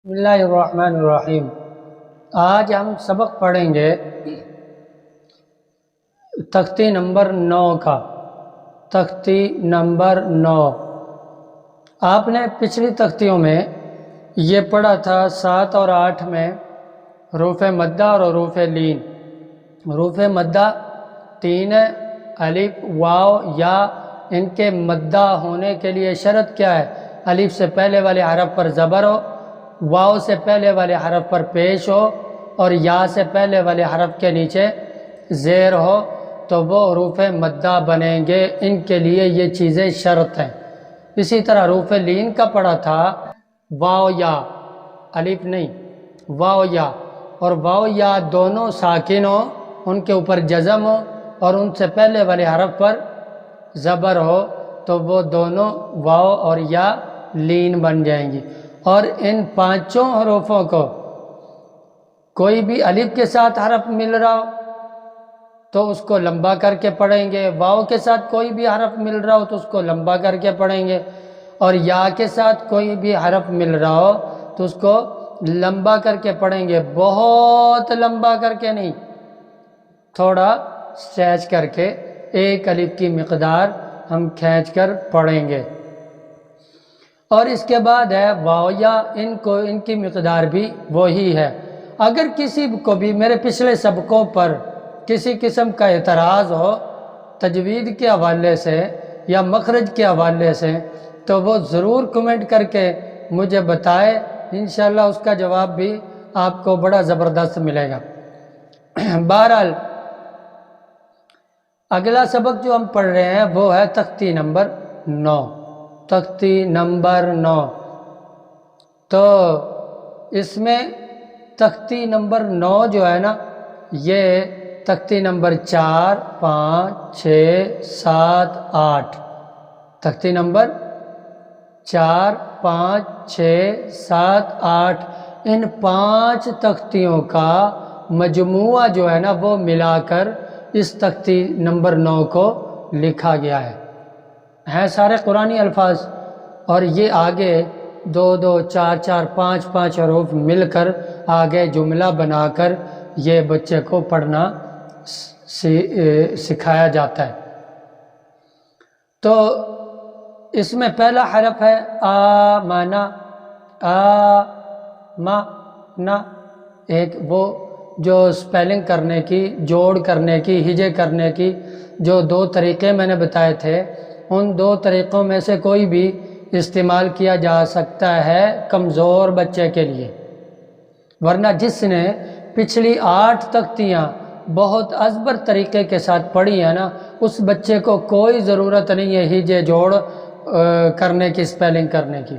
بسم اللہ الرحمن الرحیم۔ آج ہم سبق پڑھیں گے تختی نمبر 9 کا۔ تختی نمبر 9 آپ نے پچھلی تختیوں میں یہ پڑھا تھا 7 اور 8 میں حروف مدہ اور حروف لین۔ حروف مدہ 3 ہے، الف، واو، یا۔ ان کے مدہ ہونے کے لیے شرط کیا ہے؟ الف سے پہلے والے حرف پر زبر ہو، واو سے پہلے والے حرف پر پیش ہو اور یا سے پہلے والے حرف کے نیچے زیر ہو تو وہ حروف مدہ بنیں گے۔ ان کے لیے یہ چیزیں شرط ہیں۔ اسی طرح حروف لین کا پڑھا تھا واو یا، الف نہیں، واو یا، اور واو یا دونوں ساکن ہو، ان کے اوپر جزم ہو اور ان سے پہلے والے حرف پر زبر ہو تو وہ دونوں واو اور یا لین بن جائیں گی۔ اور ان 5 حروفوں کو کوئی بھی الف کے ساتھ حرف مل رہا ہو تو اس کو لمبا کر کے پڑھیں گے، واو کے ساتھ کوئی بھی حرف مل رہا ہو تو اس کو لمبا کر کے پڑھیں گے، اور یا کے ساتھ کوئی بھی حرف مل رہا ہو تو اس کو لمبا کر کے پڑھیں گے۔ بہت لمبا کر کے نہیں، تھوڑا اسٹریچ کر کے ایک الف کی مقدار ہم کھینچ کر پڑھیں گے۔ اور اس کے بعد ہے واو یا، ان کی مقدار بھی وہی ہے۔ اگر کسی کو بھی میرے پچھلے سبقوں پر کسی قسم کا اعتراض ہو تجوید کے حوالے سے یا مخرج کے حوالے سے تو وہ ضرور کمنٹ کر کے مجھے بتائے، انشاءاللہ اس کا جواب بھی آپ کو بڑا زبردست ملے گا۔ بہرحال اگلا سبق جو ہم پڑھ رہے ہیں وہ ہے تختی نمبر 9۔ تختی نمبر 9 تو اس میں تختی نمبر 9 جو ہے نا، یہ تختی نمبر 4، 5، 6، 7، 8۔ تختی نمبر 4، 5، 6، 7، 8 ان 5 تختیوں کا مجموعہ جو ہے نا وہ ملا کر اس تختی نمبر 9 کو لکھا گیا ہے۔ ہیں سارے قرآنی الفاظ، اور یہ آگے 2 2 4 4 5 5 حروف مل کر آگے جملہ بنا کر یہ بچے کو پڑھنا سکھایا جاتا ہے۔ تو اس میں پہلا حرف ہے آمنا، آمنا، ایک وہ جو سپیلنگ کرنے کی، جوڑ کرنے کی، ہجے کرنے کی جو 2 طریقے میں نے بتائے تھے، ان 2 طریقوں میں سے کوئی بھی استعمال کیا جا سکتا ہے کمزور بچے کے لیے، ورنہ جس نے پچھلی 8 تختیاں بہت ازبر طریقے کے ساتھ پڑھی ہیں نا، اس بچے کو کوئی ضرورت نہیں ہے ہجے جوڑ کرنے کی، سپیلنگ کرنے کی۔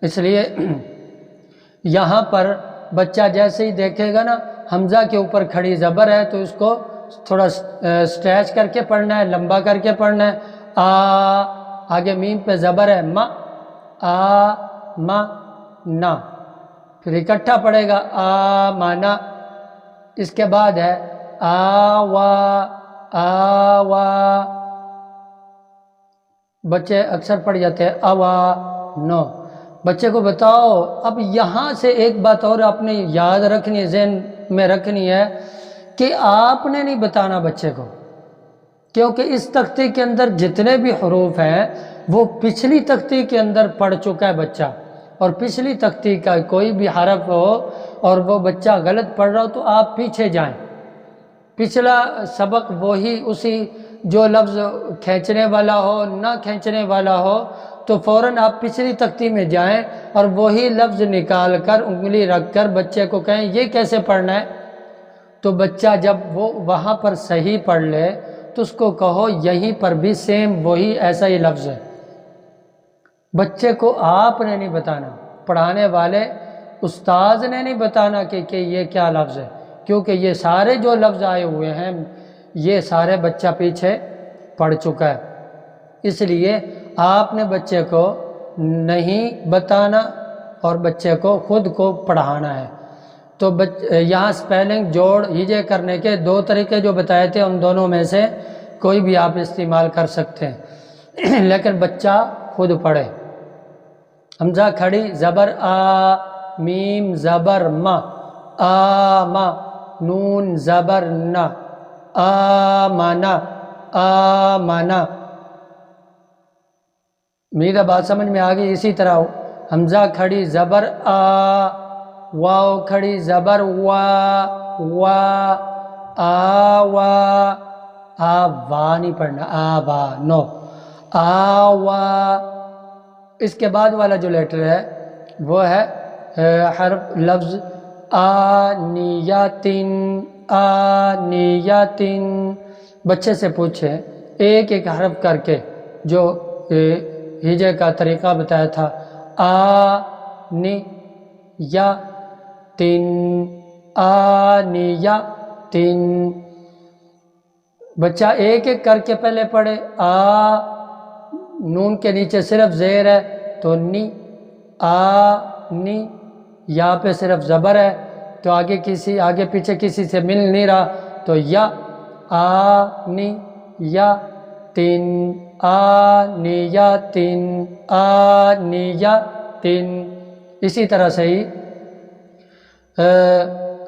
اس لیے یہاں پر بچہ جیسے ہی دیکھے گا نا حمزہ کے اوپر کھڑی زبر ہے تو اس کو تھوڑا اسٹریچ کر کے پڑھنا ہے، لمبا کر کے پڑھنا ہے۔ آگے میم پہ زبر ہے ما، نا، پھر اکٹھا پڑھے گا آمانا۔ اس کے بعد ہے آوا، بچے اکثر پڑھ جاتے ہیں اوا نو۔ بچے کو بتاؤ، اب یہاں سے ایک بات اور آپ نے یاد رکھنی ہے، ذہن میں رکھنی ہے کہ آپ نے نہیں بتانا بچے کو، کیونکہ اس تختی کے اندر جتنے بھی حروف ہیں وہ پچھلی تختی کے اندر پڑھ چکا ہے بچہ، اور پچھلی تختی کا کوئی بھی حرف ہو اور وہ بچہ غلط پڑھ رہا ہو تو آپ پیچھے جائیں۔ پچھلا سبق وہی، اسی جو لفظ کھینچنے والا ہو نہ کھینچنے والا ہو تو فوراً آپ پچھلی تختی میں جائیں اور وہی لفظ نکال کر انگلی رکھ کر بچے کو کہیں یہ کیسے پڑھنا ہے، تو بچہ جب وہ وہاں پر صحیح پڑھ لے تو اس کو کہو یہیں پر بھی سیم وہی ایسا ہی لفظ ہے۔ بچے کو آپ نے نہیں بتانا، پڑھانے والے استاذ نے نہیں بتانا کہ یہ کیا لفظ ہے، کیونکہ یہ سارے جو لفظ آئے ہوئے ہیں یہ سارے بچہ پیچھے پڑھ چکا ہے، اس لیے آپ نے بچے کو نہیں بتانا اور بچے کو خود کو پڑھانا ہے۔ تو یہاں سپیلنگ، جوڑ، ہجے کرنے کے 2 طریقے جو بتائے تھے ان دونوں میں سے کوئی بھی آپ استعمال کر سکتے ہیں، لیکن بچہ خود پڑھے۔ حمزہ کھڑی زبر میم زبر ما، آما، نون زبر نا، آمنا، آمنا۔ امید ہے بات سمجھ میں آ گئی۔ اسی طرح حمزہ کھڑی زبر آ، واو کھڑی زبر وا، وا، آوا، آوا نہیں پڑھنا، آوا نو، آوا۔ اس کے بعد والا جو لیٹر ہے وہ ہے حرف لفظ آنیاتن، آنیاتن۔ بچے سے پوچھیں ایک ایک حرف کر کے، جو ہجے کا طریقہ بتایا تھا، آنی یا تن، آنیا تن۔ بچہ ایک ایک کر کے پہلے پڑھے، آ، نون کے نیچے صرف زیر ہے تو نی، آ نی، یا پہ صرف زبر ہے تو آگے پیچھے کسی سے مل نہیں رہا تو یا، آ نی یا تین، آ نی یا تین، آ نی یا تین۔ اسی طرح سے ہی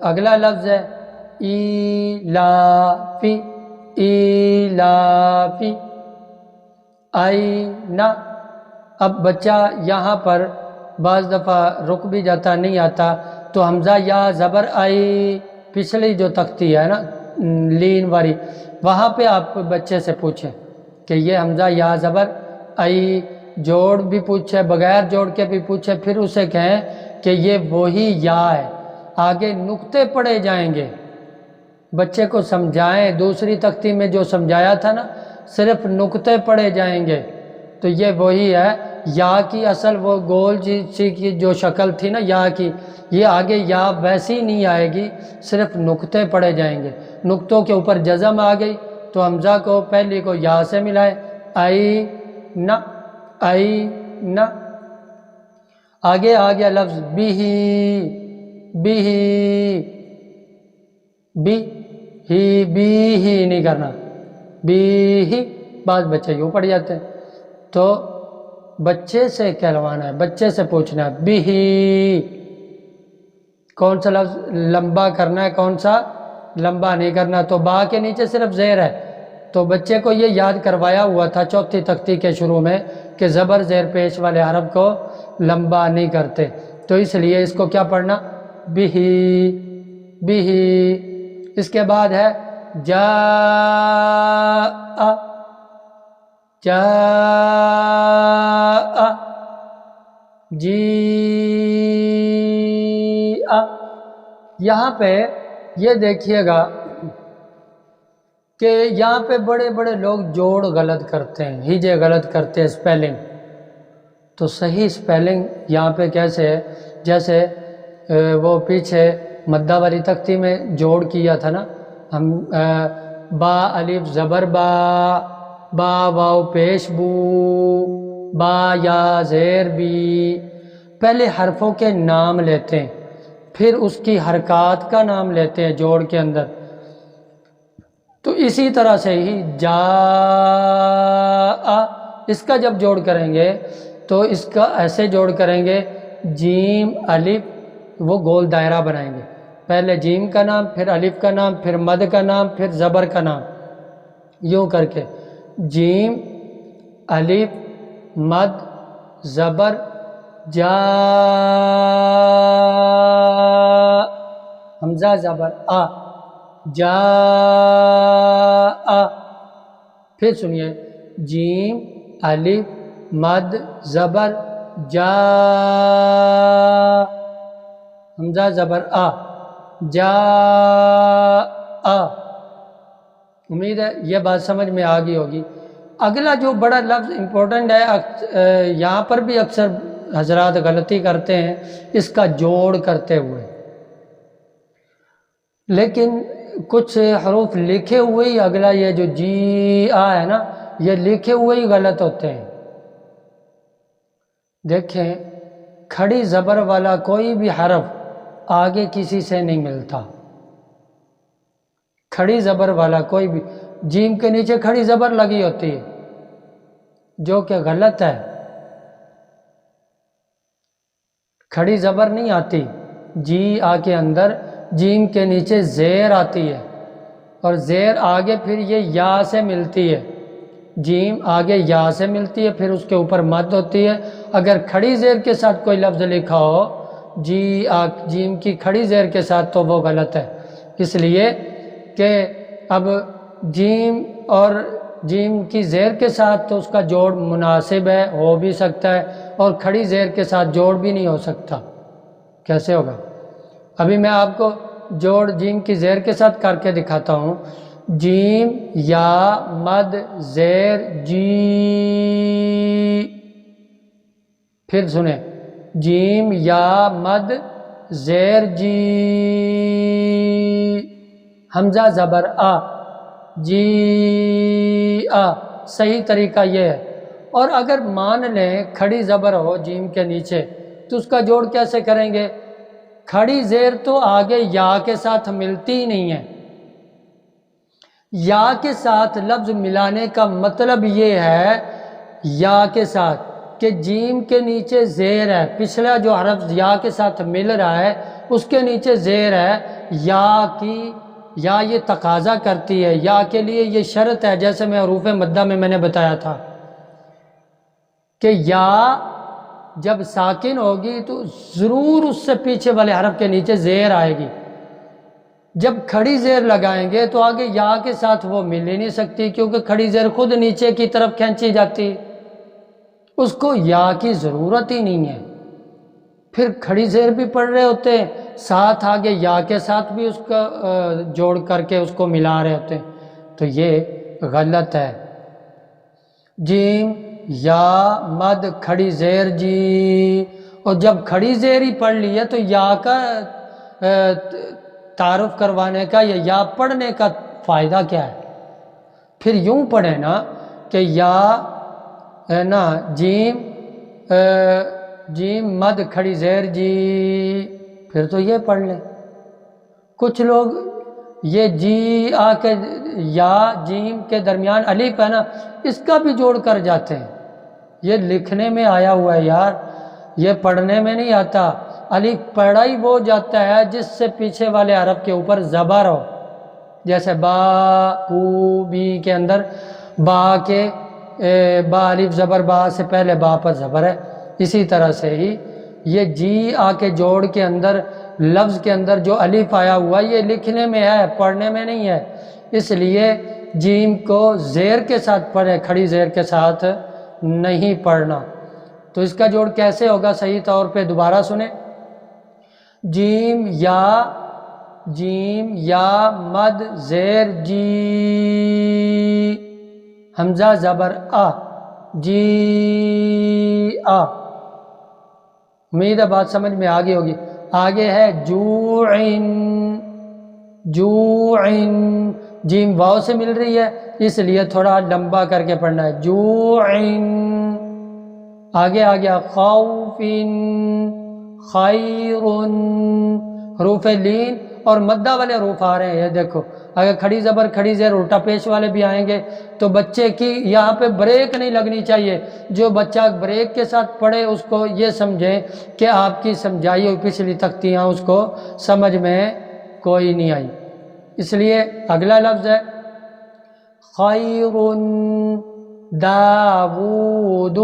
اگلا لفظ ہے ایلافی، ایلافی، آئینہ۔ اب بچہ یہاں پر بعض دفعہ رک بھی جاتا، نہیں آتا، تو حمزہ یا زبر آئی، پچھلی جو تختی ہے نا لین والی، وہاں پہ آپ بچے سے پوچھیں کہ یہ حمزہ یا زبر آئی، جوڑ بھی پوچھے، بغیر جوڑ کے بھی پوچھے، پھر اسے کہیں کہ یہ وہی یا ہے۔ آگے نقطے پڑے جائیں گے، بچے کو سمجھائیں، دوسری تختی میں جو سمجھایا تھا نا صرف نقطے پڑے جائیں گے تو یہ وہی ہے۔ یا کی اصل وہ گول سی کی جو شکل تھی نا یا کی، یہ آگے یا ویسی نہیں آئے گی، صرف نقطے پڑے جائیں گے۔ نقطوں کے اوپر جزم آ گئی تو حمزہ کو پہلی کو یا سے ملائے، آئی نہ، آئی نہ۔ آگے آ گیا لفظ بیہی، بیہی، بی ہی، بی ہی نہیں کرنا، بی ہی۔ بعض بچے یوں پڑھ جاتے ہیں، تو بچے سے کہلوانا ہے، بچے سے پوچھنا ہے بی ہی، کون سا لفظ لمبا کرنا ہے، کون سا لمبا نہیں کرنا۔ تو با کے نیچے صرف زیر ہے تو بچے کو یہ یاد کروایا ہوا تھا چوتھی تختی کے شروع میں کہ زبر زیر پیش والے حرف کو لمبا نہیں کرتے، تو اس لیے اس کو کیا پڑھنا، بیہی، بیہی۔ اس کے بعد ہے جا، جا، جی، یہاں پہ یہ دیکھیے گا کہ یہاں پہ بڑے بڑے لوگ جوڑ غلط کرتے ہیں، ہجے غلط کرتے ہیں، سپیلنگ۔ تو صحیح سپیلنگ یہاں پہ کیسے ہے، جیسے وہ پیچھے مدہ والی تختی میں جوڑ کیا تھا نا ہم، با الف زبر با، با واو پیش بو، با یا زیر بی، پہلے حرفوں کے نام لیتے ہیں پھر اس کی حرکات کا نام لیتے ہیں جوڑ کے اندر۔ تو اسی طرح سے ہی جا، اس کا جب جوڑ کریں گے تو اس کا ایسے جوڑ کریں گے، جیم الف وہ گول دائرہ بنائیں گے، پہلے جیم کا نام، پھر الف کا نام، پھر مد کا نام، پھر زبر کا نام، یوں کر کے جیم الف مد زبر جا، حمزہ زبر آ، جا، پھر سنیے جیم الف مد زبر جا، حمزہ زبر آ، جا، امید ہے یہ بات سمجھ میں آ گئی ہوگی۔ اگلا جو بڑا لفظ امپورٹنٹ ہے، یہاں پر بھی اکثر حضرات غلطی کرتے ہیں اس کا جوڑ کرتے ہوئے، لیکن کچھ حروف لکھے ہوئے ہی اگلا یہ جو جی آ ہے نا یہ لکھے ہوئے ہی غلط ہوتے ہیں۔ دیکھیں کھڑی زبر والا کوئی بھی حرف آگے کسی سے نہیں ملتا، کھڑی زبر والا کوئی بھی، جیم کے نیچے کھڑی زبر لگی ہوتی ہے جو کہ غلط ہے، کھڑی زبر نہیں آتی، جی آ کے اندر جیم کے نیچے زیر آتی ہے، اور زیر آگے پھر یہ یا سے ملتی ہے، جیم آگے یا سے ملتی ہے، پھر اس کے اوپر مد ہوتی ہے۔ اگر کھڑی زیر کے ساتھ کوئی لفظ لکھا ہو جیم کی کھڑی زیر کے ساتھ تو وہ غلط ہے، اس لیے کہ اب جیم اور جیم کی زیر کے ساتھ تو اس کا جوڑ مناسب ہے، ہو بھی سکتا ہے، اور کھڑی زیر کے ساتھ جوڑ بھی نہیں ہو سکتا۔ کیسے ہوگا؟ ابھی میں آپ کو جوڑ جیم کی زیر کے ساتھ کر کے دکھاتا ہوں۔ جیم یا مد زیر جی، پھر سنیں، جیم یا مد زیر جی، حمزہ زبر آ، جی آ، صحیح طریقہ یہ ہے۔ اور اگر مان لیں کھڑی زبر ہو جیم کے نیچے تو اس کا جوڑ کیسے کریں گے؟ کھڑی زیر تو آگے یا کے ساتھ ملتی ہی نہیں ہے، یا کے ساتھ لفظ ملانے کا مطلب یہ ہے یا کے ساتھ کہ جیم کے نیچے زیر ہے، پچھلا جو حرف یا کے ساتھ مل رہا ہے اس کے نیچے زیر ہے، یا یہ تقاضا کرتی ہے، یا کے لیے یہ شرط ہے، جیسے میں حروف مدہ میں نے بتایا تھا کہ یا جب ساکن ہوگی تو ضرور اس سے پیچھے والے حرف کے نیچے زیر آئے گی، جب کھڑی زیر لگائیں گے تو آگے یا کے ساتھ وہ مل ہی نہیں سکتی، کیونکہ کھڑی زیر خود نیچے کی طرف کھینچی جاتی، اس کو یا کی ضرورت ہی نہیں ہے۔ پھر کھڑی زیر بھی پڑھ رہے ہوتے ہیں، ساتھ آگے یا کے ساتھ بھی اس کا جوڑ کر کے اس کو ملا رہے ہوتے ہیں، تو یہ غلط ہے۔ جیم یا مد کھڑی زیر جی، اور جب کھڑی زیر ہی پڑھ لی ہے تو یا کا تعارف کروانے کا یا پڑھنے کا فائدہ کیا ہے؟ پھر یوں پڑھیں نا کہ یا نا جیم مد کھڑی زیر جی، پھر تو یہ پڑھ لیں۔ کچھ لوگ یہ جی آ کے یا جیم کے درمیان الف ہے نا، اس کا بھی جوڑ کر جاتے ہیں، یہ لکھنے میں آیا ہوا ہے یار، یہ پڑھنے میں نہیں آتا۔ الف پڑھا ہی وہ جاتا ہے جس سے پیچھے والے حرف کے اوپر زبر ہو، جیسے با او بی کے اندر با کے با الف زبر با سے پہلے با پر زبر ہے، اسی طرح سے ہی یہ جی آ کے جوڑ کے اندر لفظ کے اندر جو الف آیا ہوا یہ لکھنے میں ہے، پڑھنے میں نہیں ہے، اس لیے جیم کو زیر کے ساتھ پڑھے، کھڑی زیر کے ساتھ نہیں پڑھنا۔ تو اس کا جوڑ کیسے ہوگا صحیح طور پہ؟ دوبارہ سنیں، جیم یا مد زیر جی، حمزہ زبر آ، جی آ۔ امید ہے بات سمجھ میں آگے ہوگی۔ آگے ہے جوعن، جیم واو سے مل رہی ہے اس لیے تھوڑا لمبا کر کے پڑھنا ہے، جوعن۔ آگے آ گیا خوفن، خیرن، حروف لین اور مدہ والے حروف آ رہے ہیں، یہ دیکھو، اگر کھڑی زبر کھڑی زیر الٹا پیش والے بھی آئیں گے تو بچے کی یہاں پہ بریک نہیں لگنی چاہیے، جو بچہ بریک کے ساتھ پڑھے اس کو یہ سمجھیں کہ آپ کی سمجھائی ہوئی پچھلی تختیاں اس کو سمجھ میں کوئی نہیں آئی، اس لیے اگلا لفظ ہے خیرن، داود،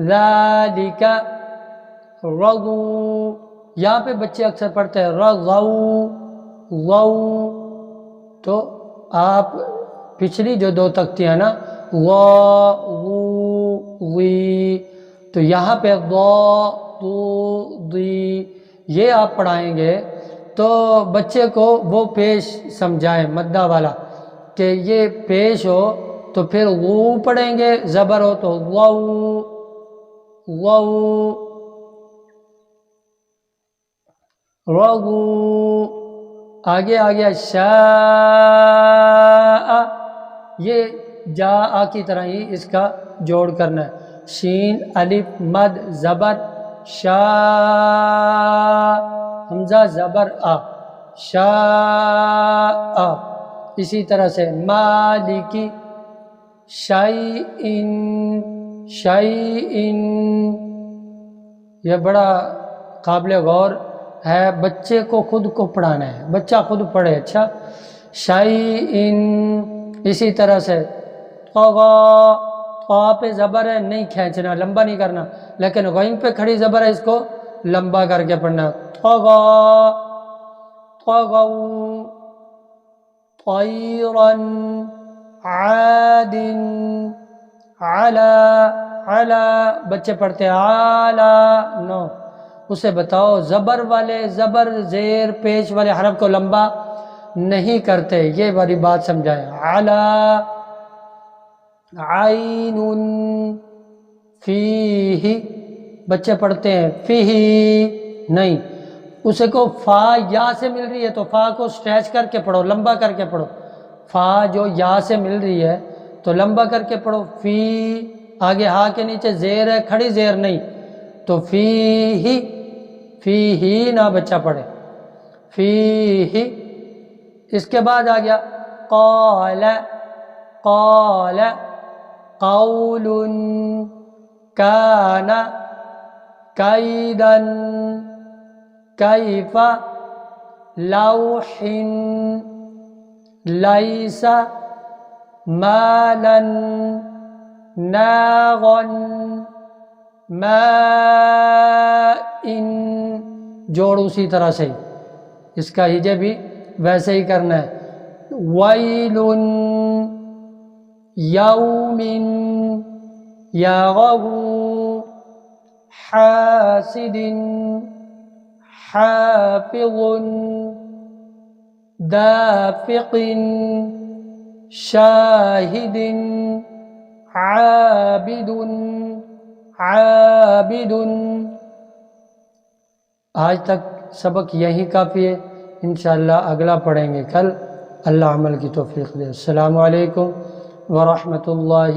ذالک، رضو، یہاں پہ بچے اکثر پڑھتے ہیں رضو، تو آپ پچھلی جو دو تختیاں ہیں نا وی، تو یہاں پہ ضی، یہ آپ پڑھائیں گے تو بچے کو وہ پیش سمجھائیں مدہ والا کہ یہ پیش ہو تو پھر وہ پڑھیں گے، زبر ہو تو رضو۔ آگے آ گیا شاء، یہ جا آ کی طرح ہی اس کا جوڑ کرنا ہے، شین الف مد زبر شاء، حمزہ زبر آ، شاء، اسی طرح سے مالکی، شیئن، شیئن، یہ بڑا قابل غور ہے، بچے کو خود کو پڑھانا ہے، بچہ خود پڑھے. اچھا، شیئن. اسی طرح سے طغا، طا پہ زبر ہے، نہیں کھینچنا، لمبا نہیں کرنا، لیکن غین پہ کھڑی زبر ہے، اس کو لمبا کر کے پڑھنا. طغا، طغوا، طیرا، عاد، علا، علا، بچے پڑھتے ہیں علا، نو. اسے بتاؤ زبر والے، زبر زیر پیش والے حرف کو لمبا نہیں کرتے، یہ والی بات سمجھائے. علا، عین، فیہ، بچے پڑھتے ہیں فیہ نہیں. اسے کو فا یا سے مل رہی ہے تو فا کو اسٹریچ کر کے پڑھو، لمبا کر کے پڑھو. فا جو یا سے مل رہی ہے تو لمبا کر کے پڑھو. فی، آگے ہا کے نیچے زیر ہے، کھڑی زیر نہیں، تو فیہ، فیہ نہ بچہ پڑھے، فیہ. اس کے بعد آ گیا قال، قال، قول، کان، کیدا، کیف، لوح، لیس، مالا، ناغا، ماء، جوڑ اسی طرح سے، اس کا ہجے بھی ویسے ہی کرنا ہے. ویل، یوم، یغو، حاسد، حافظ، دافق، شاہد، عابد، عابد. آج تک سبق یہی کافی ہے، انشاءاللہ اگلا پڑھیں گے کل. اللہ عمل کی توفیق دے. السلام علیکم ورحمۃ اللہ